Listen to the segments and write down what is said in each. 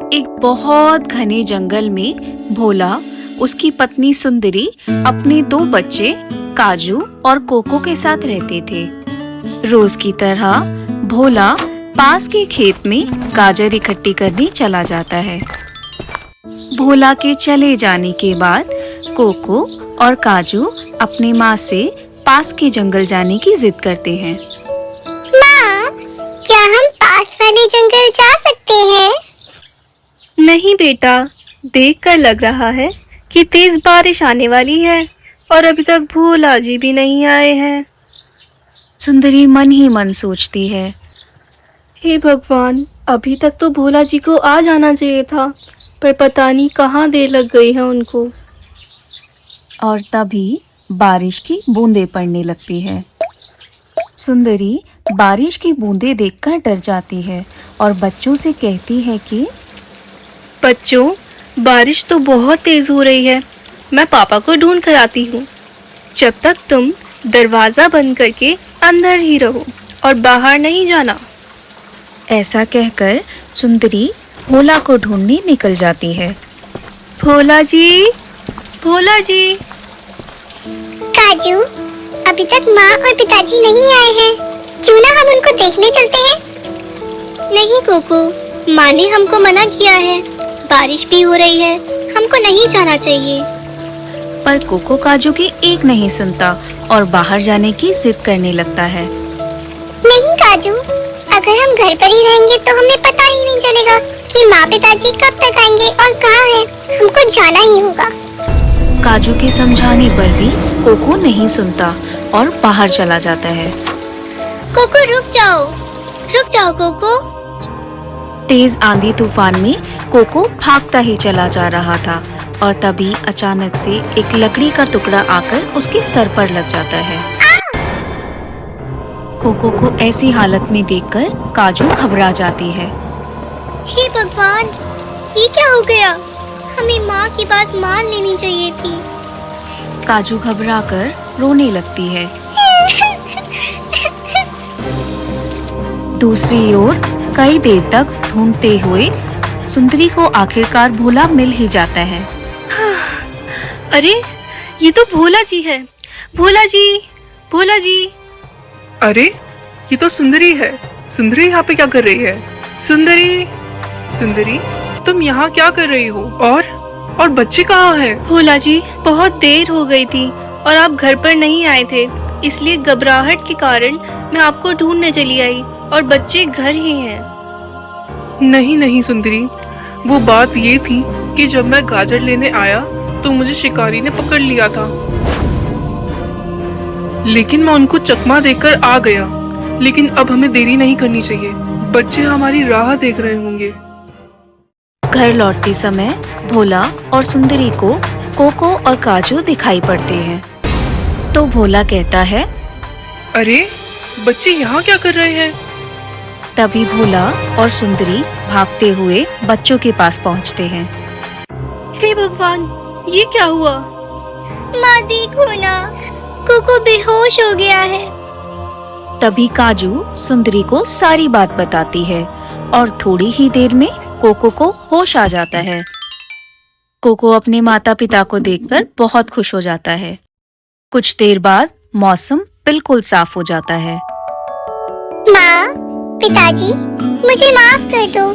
एक बहुत घने जंगल में भोला, उसकी पत्नी सुंदरी अपने 2 बच्चे काजू और कोको के साथ रहते थे। रोज की तरह भोला पास के खेत में गाजर इकट्ठी करने चला जाता है। भोला के चले जाने के बाद कोको और काजू अपनी माँ से पास के जंगल जाने की जिद करते हैं। माँ, क्या हम पास वाले जंगल जा सकते हैं? नहीं बेटा, देखकर लग रहा है कि तेज बारिश आने वाली है और अभी तक भोला जी भी नहीं आए हैं। सुंदरी मन ही मन सोचती है, हे भगवान, अभी तक तो भोला जी को आ जाना चाहिए था, पर पता नहीं कहाँ देर लग गई है उनको। और तभी बारिश की बूंदें पड़ने लगती है। सुंदरी बारिश की बूंदें देखकर डर जाती है और बच्चों से कहती है कि बच्चों, बारिश तो बहुत तेज हो रही है, मैं पापा को ढूंढ कर आती हूँ। जब तक तुम दरवाजा बंद करके अंदर ही रहो और बाहर नहीं जाना। ऐसा कहकर सुंदरी भोला को ढूंढने निकल जाती है। भोला जी, भोला जी। काजू, अभी तक माँ और पिताजी नहीं आए हैं, क्यों ना हम उनको देखने चलते हैं? नहीं कोको, माँ ने हमको मना किया है, बारिश भी हो रही है, हमको नहीं जाना चाहिए। पर कोको काजू की एक नहीं सुनता और बाहर जाने की जिद करने लगता है। नहीं काजू, अगर हम घर पर ही रहेंगे तो हमें पता ही नहीं चलेगा कि माँ पिताजी कब तक आएंगे और कहाँ हैं। हमको जाना ही होगा। काजू के समझाने पर भी कोको नहीं सुनता और बाहर चला जाता है। कोको रुक जाओ कोको। तेज आंधी तूफान में कोको भागता ही चला जा रहा था और तभी अचानक से एक लकड़ी का टुकड़ा आकर उसके सर पर लग जाता है। कोको को ऐसी हालत में देखकर काजू घबरा जाती है। हे भगवान, ये क्या हो गया? हमें माँ की बात मान लेनी चाहिए थी। काजू घबराकर रोने लगती है। दूसरी ओर कई देर तक ढूंढते हुए सुंदरी को आखिरकार भोला मिल ही जाता है। अरे, ये तो भोला जी है। भोला जी, भोला जी। अरे, ये तो सुंदरी है। सुंदरी यहाँ पे क्या कर रही है? सुंदरी, सुंदरी, तुम यहाँ क्या कर रही हो? और बच्चे कहाँ हैं? भोला जी, बहुत देर हो गई थी और आप घर पर नहीं आए थे, इसलिए घबराहट के कारण मैं आपको ढूंढने चली आई और बच्चे घर ही हैं। नहीं सुंदरी, वो बात ये थी कि जब मैं गाजर लेने आया तो मुझे शिकारी ने पकड़ लिया था, लेकिन मैं उनको चकमा देकर आ गया। लेकिन अब हमें देरी नहीं करनी चाहिए, बच्चे हमारी राह देख रहे होंगे। घर लौटते समय भोला और सुंदरी को कोको और काजू दिखाई पड़ते हैं। तो भोला कहता है, अरे, बच्चे यहाँ क्या कर रहे हैं? तभी भोला और सुंदरी भागते हुए बच्चों के पास पहुँचते हैं। हे भगवान, ये क्या हुआ? माँ देखो ना, कोको बेहोश हो गया है। तभी काजू सुंदरी को सारी बात बताती है और थोड़ी ही देर में कोको को होश आ जाता है। कोको अपने माता पिता को देखकर बहुत खुश हो जाता है। कुछ देर बाद मौसम बिल्कुल साफ हो जाता है। माँ, पिताजी, मुझे माफ कर दो।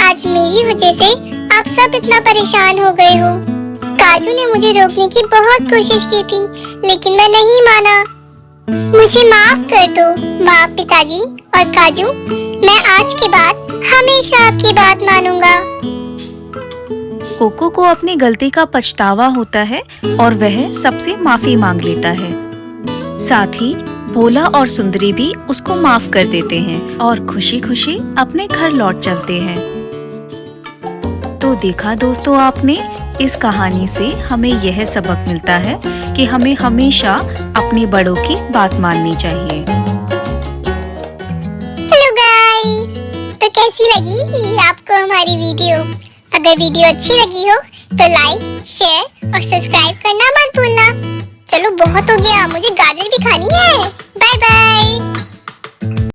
आज मेरी वजह से आप सब इतना परेशान हो गए हो। काजू ने मुझे रोकने की बहुत कोशिश की थी, लेकिन मैं नहीं माना। मुझे माफ कर दो माँ, पिताजी और काजू। मैं आज के बाद हमेशा आपकी बात मानूंगा। कोको को अपनी गलती का पछतावा होता है और वह सबसे माफी मांग लेता है। साथ ही भोला और सुंदरी भी उसको माफ कर देते हैं और खुशी खुशी अपने घर लौट चलते हैं। तो देखा दोस्तों आपने, इस कहानी से हमें यह सबक मिलता है कि हमें हमेशा अपने बड़ों की बात माननी चाहिए। हेलो गाइस, तो कैसी लगी आपको हमारी वीडियो? अगर वीडियो अच्छी लगी हो तो लाइक, शेयर और सब्सक्राइब करना मत भूलना। चलो बहुत हो गया, मुझे गाजर भी खानी है। Bye bye.